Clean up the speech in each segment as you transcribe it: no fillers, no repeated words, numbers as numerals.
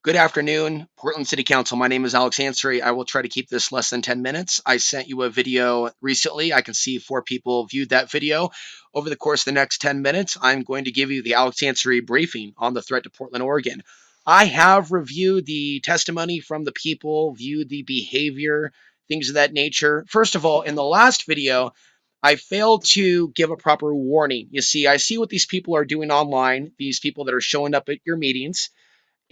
Good afternoon, Portland City Council. My name is Ansary. I will try to keep this less than 10 minutes. I sent you a video recently. I can see 4 people viewed that video. Over the course of the next 10 minutes, I'm going to give you the Ansary briefing on the threat to Portland, Oregon. I have reviewed the testimony from the people, viewed the behavior, things of that nature. First of all, in the last video, I failed to give a proper warning. You see, I see what these people are doing online, these people that are showing up at your meetings.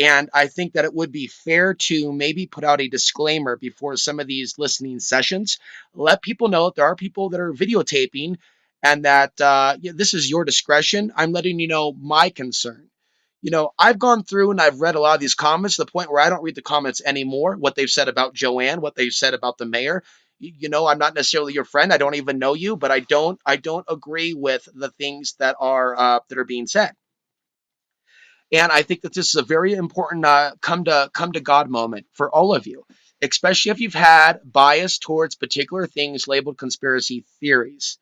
And I think that it would be fair to maybe put out a disclaimer before some of these listening sessions. Let people know that there are people that are videotaping and that this is your discretion. I'm letting you know my concern. I've gone through and I've read a lot of these comments to the point where I don't read the comments anymore. What they've said about Joanne, what they've said about the mayor. I'm not necessarily your friend. I don't even know you, but I don't agree with the things that are being said. And I think that this is a very important come to God moment for all of you, especially if you've had bias towards particular things labeled conspiracy theories.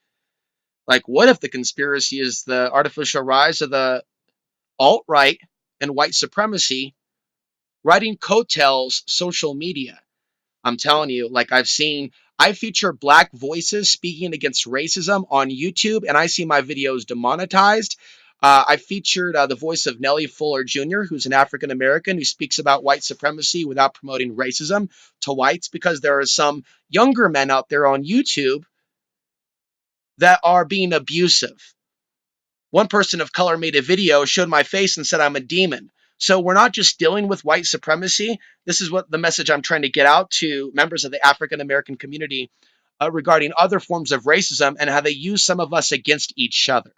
Like, what if the conspiracy is the artificial rise of the alt right and white supremacy riding coattails social media? I'm telling you, like I feature black voices speaking against racism on YouTube, and I see my videos demonetized. I featured the voice of Nellie Fuller Jr., who's an African American who speaks about white supremacy without promoting racism to whites, because there are some younger men out there on YouTube that are being abusive. One person of color made a video, showed my face, and said I'm a demon. So we're not just dealing with white supremacy. This is what the message I'm trying to get out to members of the African American community regarding other forms of racism and how they use some of us against each other.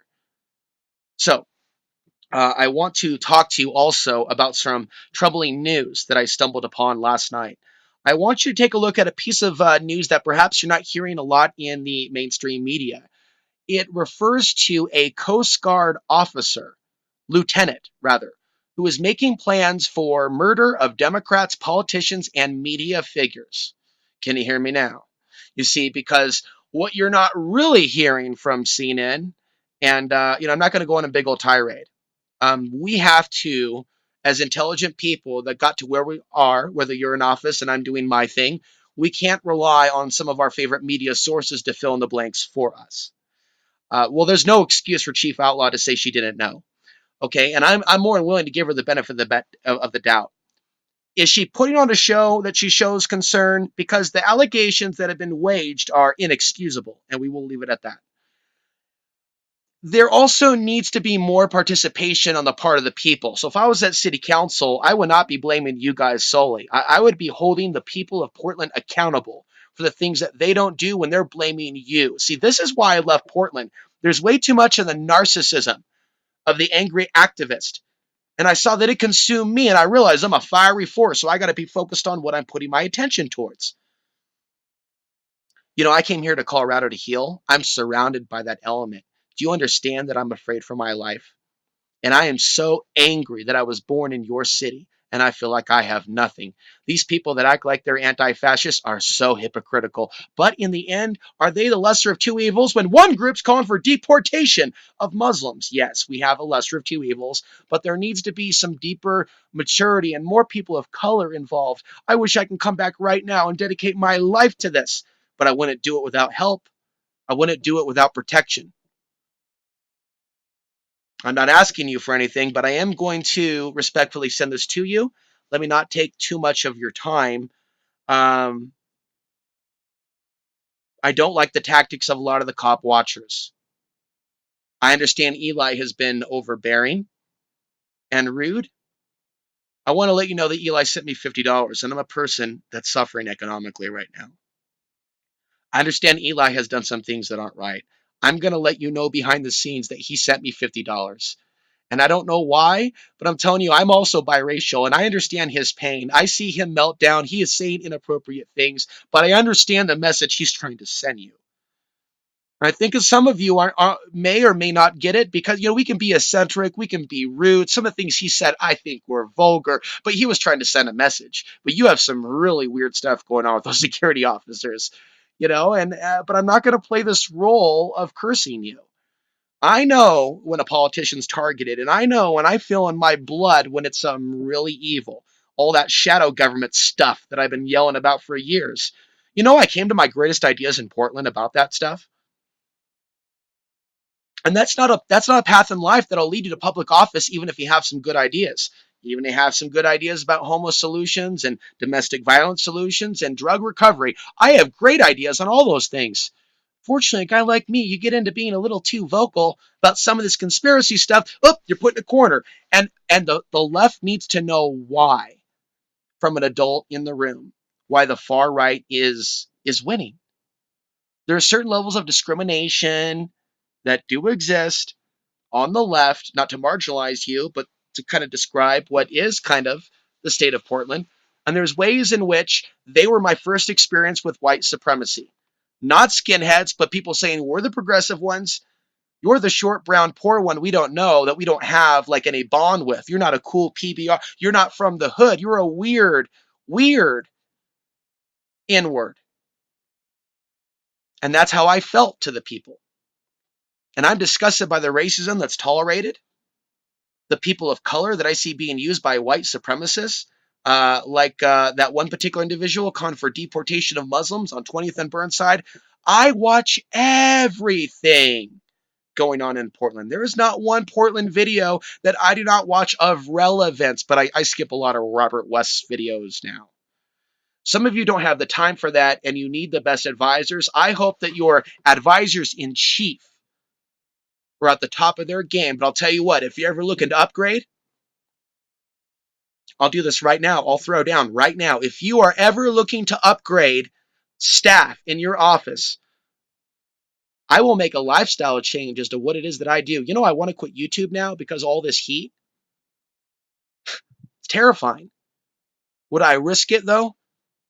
So I want to talk to you also about some troubling news that I stumbled upon last night. I want you to take a look at a piece of news that perhaps you're not hearing a lot in the mainstream media. It refers to a Coast Guard officer, lieutenant rather, who is making plans for murder of Democrats, politicians, and media figures. Can you hear me now? You see, because what you're not really hearing from CNN, and I'm not going to go on a big old tirade. We have to, as intelligent people that got to where we are, whether you're in office and I'm doing my thing, we can't rely on some of our favorite media sources to fill in the blanks for us. Well, there's no excuse for Chief Outlaw to say she didn't know. Okay, and I'm more than willing to give her the benefit of the doubt. Is she putting on a show that she shows concern? Because the allegations that have been waged are inexcusable, and we will leave it at that. There also needs to be more participation on the part of the people. So if I was at city council, I would not be blaming you guys solely. I would be holding the people of Portland accountable for the things that they don't do when they're blaming you. See, this is why I left Portland. There's way too much of the narcissism of the angry activist. And I saw that it consumed me, and I realized I'm a fiery force, so I got to be focused on what I'm putting my attention towards. I came here to Colorado to heal. I'm surrounded by that element. Do you understand that I'm afraid for my life? And I am so angry that I was born in your city and I feel like I have nothing. These people that act like they're anti fascists are so hypocritical. But in the end, are they the lesser of two evils when one group's calling for deportation of Muslims? Yes, we have a lesser of two evils, but there needs to be some deeper maturity and more people of color involved. I wish I can come back right now and dedicate my life to this, but I wouldn't do it without help. I wouldn't do it without protection. I'm not asking you for anything, but I am going to respectfully send this to you. Let me not take too much of your time. Um, I don't like the tactics of a lot of the cop watchers. I understand Eli has been overbearing and rude. I want to let you know that Eli sent me $50, and I'm a person that's suffering economically right now. I understand Eli has done some things that aren't right. I'm going to let you know behind the scenes that he sent me $50. And I don't know why, but I'm telling you, I'm also biracial and I understand his pain. I see him melt down. He is saying inappropriate things, but I understand the message he's trying to send you. I think some of you may or may not get it because, we can be eccentric, we can be rude. Some of the things he said, I think were vulgar, but he was trying to send a message. But you have some really weird stuff going on with those security officers, but I'm not going to play this role of cursing you. I know when a politician's targeted, and I know when I feel in my blood when it's really evil. all that shadow government stuff that I've been yelling about for years. You know, I came to my greatest ideas in Portland about that stuff. And that's not a path in life that'll lead you to public office, even if you have some good ideas. Even if you have some good ideas about homeless solutions and domestic violence solutions and drug recovery. I have great ideas on all those things. Fortunately, a guy like me, you get into being a little too vocal about some of this conspiracy stuff. Oh, you're put in a corner. And the left needs to know why, from an adult in the room, why the far right is winning. There are certain levels of discrimination that do exist on the left, not to marginalize you, but to kind of describe what is kind of the state of Portland. And there's ways in which they were my first experience with white supremacy. Not skinheads, but people saying we're the progressive ones. You're the short, brown, poor one we don't know, that we don't have like any bond with. You're not a cool PBR. You're not from the hood. You're a weird inward. And that's how I felt to the people. And I'm disgusted by the racism that's tolerated, the people of color that I see being used by white supremacists, like that one particular individual calling for deportation of Muslims on 20th and Burnside. I watch everything going on in Portland. There is not one Portland video that I do not watch of relevance, but I skip a lot of Robert West's videos now. Some of you don't have the time for that, and you need the best advisors. I hope that your advisors in chief are at the top of their game. But I'll tell you what, if you're ever looking to upgrade, I'll do this right now. I'll throw down right now. If you are ever looking to upgrade staff in your office, I will make a lifestyle change as to what it is that I do. You know, I want to quit YouTube now because all this heat. It's terrifying. Would I risk it though?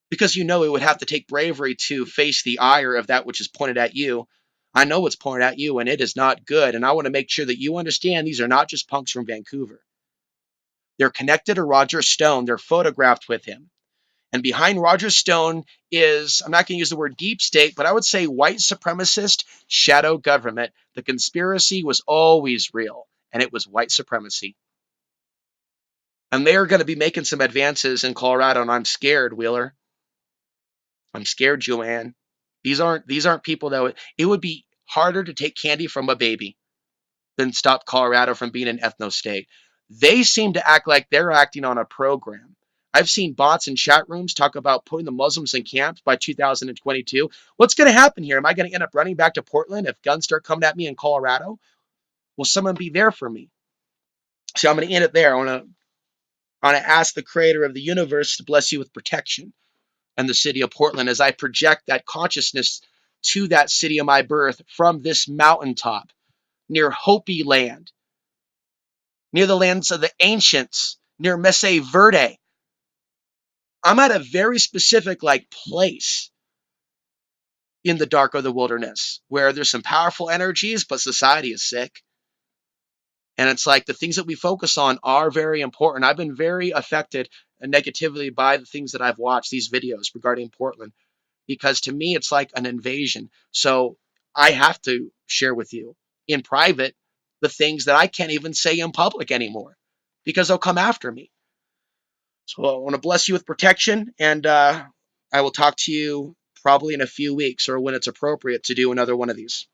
Because you know it would have to take bravery to face the ire of that which is pointed at you. I know what's pointed at you, and it is not good. And I want to make sure that you understand these are not just punks from Vancouver. They're connected to Roger Stone. They're photographed with him. And behind Roger Stone is, I'm not going to use the word deep state, but I would say white supremacist shadow government. The conspiracy was always real, and it was white supremacy. And they are going to be making some advances in Colorado, and I'm scared, Wheeler. I'm scared, Joanne. These aren't people that it would be harder to take candy from a baby than stop Colorado from being an ethno state. They seem to act like they're acting on a program. I've seen bots in chat rooms talk about putting the Muslims in camps by 2022. What's going to happen here? Am I going to end up running back to Portland if guns start coming at me in Colorado? Will someone be there for me? So I'm going to end it there. I want to ask the creator of the universe to bless you with protection and the city of Portland as I project that consciousness to that city of my birth from this mountaintop near Hopi land, near the lands of the ancients, near Mese Verde. I'm at a very specific place in the dark of the wilderness where there's some powerful energies, but society is sick. And it's like the things that we focus on are very important. I've been very affected negatively by the things that I've watched, these videos regarding Portland, because to me, it's like an invasion. So I have to share with you in private the things that I can't even say in public anymore because they'll come after me. So I want to bless you with protection, and I will talk to you probably in a few weeks or when it's appropriate to do another one of these.